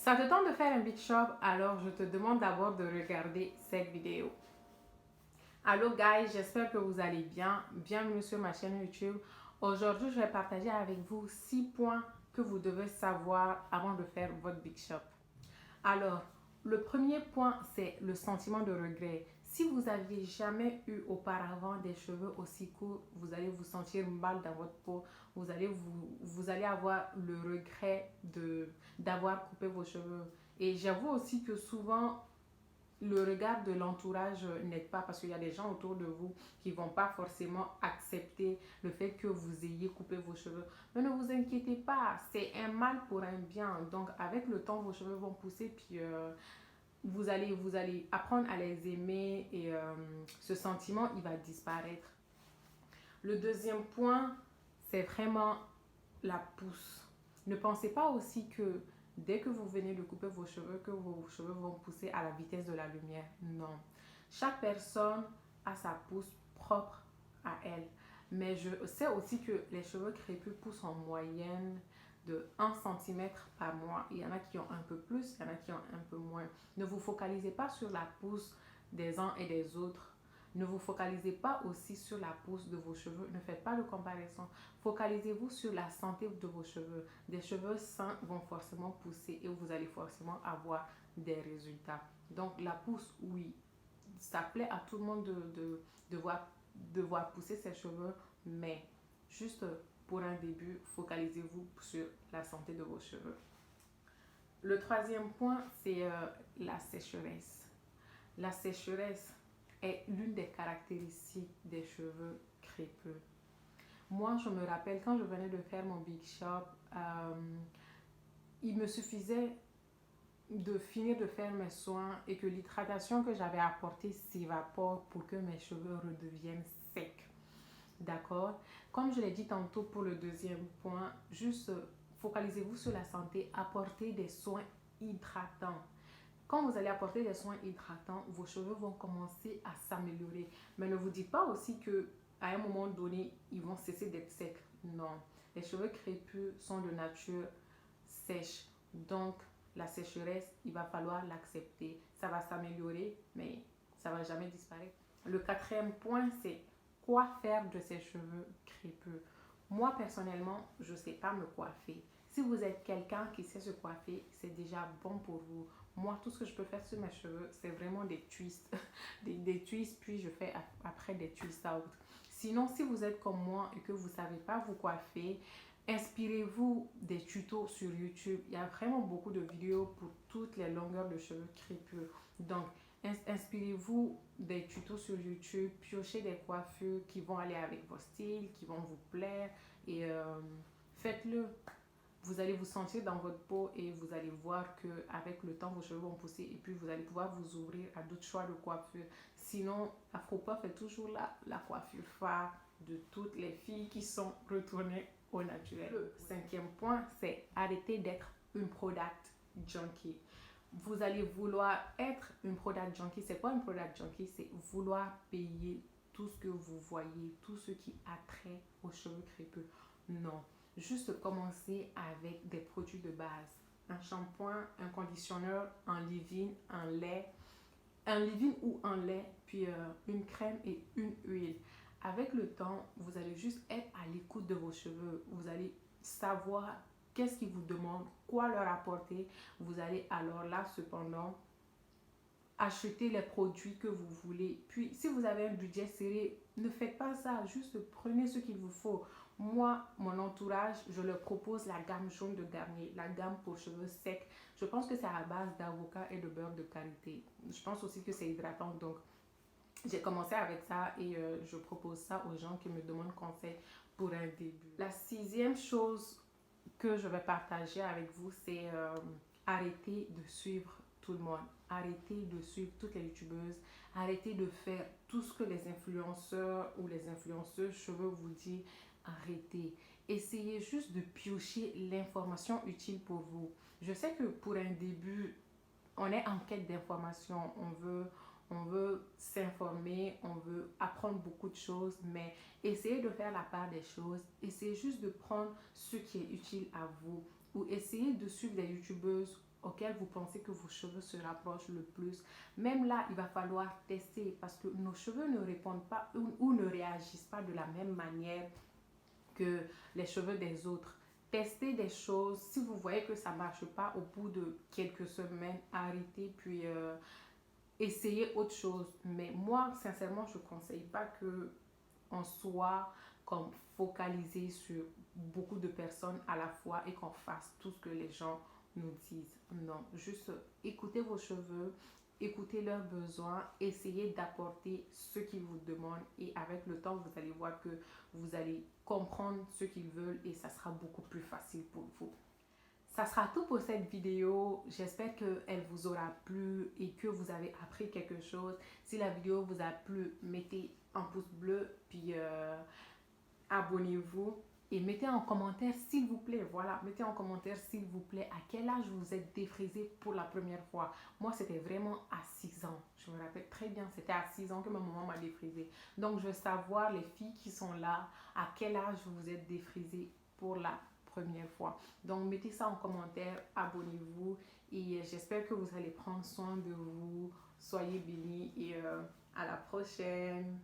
Ça te tente de faire un big shop? Alors je te demande d'abord de regarder cette vidéo. Allô guys, j'espère que vous allez bien. Bienvenue sur ma chaîne YouTube. Aujourd'hui, je vais partager avec vous 6 points que vous devez savoir avant de faire votre big shop. Alors, le premier point, c'est le sentiment de regret. Si vous n'aviez jamais eu auparavant des cheveux aussi courts, vous allez vous sentir mal dans votre peau. Vous allez avoir le regret d'avoir coupé vos cheveux. Et j'avoue aussi que souvent, le regard de l'entourage n'aide pas parce qu'il y a des gens autour de vous qui ne vont pas forcément accepter le fait que vous ayez coupé vos cheveux. Mais ne vous inquiétez pas, c'est un mal pour un bien. Donc avec le temps, vos cheveux vont pousser puis vous allez apprendre à les aimer et ce sentiment, il va disparaître. Le deuxième point, c'est vraiment la pousse. Ne pensez pas aussi que dès que vous venez de couper vos cheveux, que vos cheveux vont pousser à la vitesse de la lumière. Non. Chaque personne a sa pousse propre à elle. Mais je sais aussi que les cheveux crépus poussent en moyenne de 1 cm par mois. Il y en a qui ont un peu plus, il y en a qui ont un peu moins. Ne vous focalisez pas sur la pousse des uns et des autres. Ne vous focalisez pas aussi sur la pousse de vos cheveux. Ne faites pas de comparaison. Focalisez-vous sur la santé de vos cheveux. Des cheveux sains vont forcément pousser et vous allez forcément avoir des résultats. Donc la pousse, oui, ça plaît à tout le monde de voir pousser ses cheveux, mais juste pour un début, focalisez-vous sur la santé de vos cheveux. Le troisième point, c'est la sécheresse. La sécheresse est l'une des caractéristiques des cheveux crépus. Moi, je me rappelle quand je venais de faire mon big shop, il me suffisait de finir de faire mes soins et que l'hydratation que j'avais apportée s'évapore pour que mes cheveux redeviennent secs. D'accord? Comme je l'ai dit tantôt pour le deuxième point, juste focalisez-vous sur la santé, apportez des soins hydratants. Quand vous allez apporter des soins hydratants, vos cheveux vont commencer à s'améliorer. Mais ne vous dites pas aussi que à un moment donné, ils vont cesser d'être secs. Non. Les cheveux crépus sont de nature sèche. Donc, la sécheresse, il va falloir l'accepter. Ça va s'améliorer, mais ça ne va jamais disparaître. Le quatrième point, c'est quoi faire de ces cheveux crépus. Moi, personnellement, je ne sais pas me coiffer. Si vous êtes quelqu'un qui sait se coiffer, c'est déjà bon pour vous. Moi, tout ce que je peux faire sur mes cheveux, c'est vraiment des twists. des twists, puis je fais après des twists out. Sinon, si vous êtes comme moi et que vous ne savez pas vous coiffer, inspirez-vous des tutos sur YouTube. Il y a vraiment beaucoup de vidéos pour toutes les longueurs de cheveux crépus. Donc, inspirez-vous des tutos sur YouTube, piochez des coiffures qui vont aller avec vos styles, qui vont vous plaire et faites-le. Vous allez vous sentir dans votre peau et vous allez voir qu'avec le temps, vos cheveux vont pousser et puis vous allez pouvoir vous ouvrir à d'autres choix de coiffure. Sinon, Afro-Puff est toujours là, la coiffure phare de toutes les filles qui sont retournées au naturel. Le cinquième point, c'est arrêter d'être une product junkie. Vous allez vouloir être une product junkie. C'est quoi une product junkie? C'est vouloir payer tout ce que vous voyez, tout ce qui a trait aux cheveux crépus. Non. Juste commencer avec des produits de base. Un shampoing, un conditionneur, un leave-in, un leave-in ou un lait, puis une crème et une huile. Avec le temps, vous allez juste être à l'écoute de vos cheveux. Vous allez savoir qu'est-ce qu'ils vous demandent, quoi leur apporter. Vous allez alors là, cependant, acheter les produits que vous voulez. Puis, si vous avez un budget serré, ne faites pas ça. Juste prenez ce qu'il vous faut. Moi, mon entourage, je leur propose la gamme jaune de Garnier, la gamme pour cheveux secs. Je pense que c'est à base d'avocat et de beurre de karité. Je pense aussi que c'est hydratant. Donc, j'ai commencé avec ça et je propose ça aux gens qui me demandent conseil pour un début. La sixième chose que je vais partager avec vous, c'est arrêter de suivre tout le monde. Arrêtez de suivre toutes les youtubeuses. Arrêtez de faire tout ce que les influenceurs ou les influenceuses cheveux vous disent. Arrêtez. Essayez juste de piocher l'information utile pour vous. Je sais que pour un début, on est en quête d'information. On veut s'informer, on veut apprendre beaucoup de choses, mais essayez de faire la part des choses. Essayez juste de prendre ce qui est utile à vous ou essayez de suivre des youtubeuses auxquelles vous pensez que vos cheveux se rapprochent le plus. Même là, il va falloir tester parce que nos cheveux ne répondent pas ou ne réagissent pas de la même manière que les cheveux des autres. Testez des choses. Si vous voyez que ça ne marche pas au bout de quelques semaines, arrêtez puis essayez autre chose. Mais moi, sincèrement, je ne conseille pas que on soit comme focalisé sur beaucoup de personnes à la fois et qu'on fasse tout ce que les gens nous disent. Non, juste écoutez vos cheveux, écoutez leurs besoins, essayez d'apporter ce qu'ils vous demandent et avec le temps, vous allez voir que vous allez comprendre ce qu'ils veulent et ça sera beaucoup plus facile pour vous. Ça sera tout pour cette vidéo. J'espère qu'elle vous aura plu et que vous avez appris quelque chose. Si la vidéo vous a plu, mettez un pouce bleu, puis abonnez-vous. Et mettez en commentaire s'il vous plaît, voilà, mettez en commentaire s'il vous plaît à quel âge vous êtes défrisé pour la première fois. Moi, c'était vraiment à 6 ans. Je me rappelle très bien, c'était à 6 ans que ma maman m'a défrisé. Donc, je veux savoir, les filles qui sont là, à quel âge vous vous êtes défrisé pour la première fois. Donc, mettez ça en commentaire, abonnez-vous et j'espère que vous allez prendre soin de vous. Soyez bénis et à la prochaine.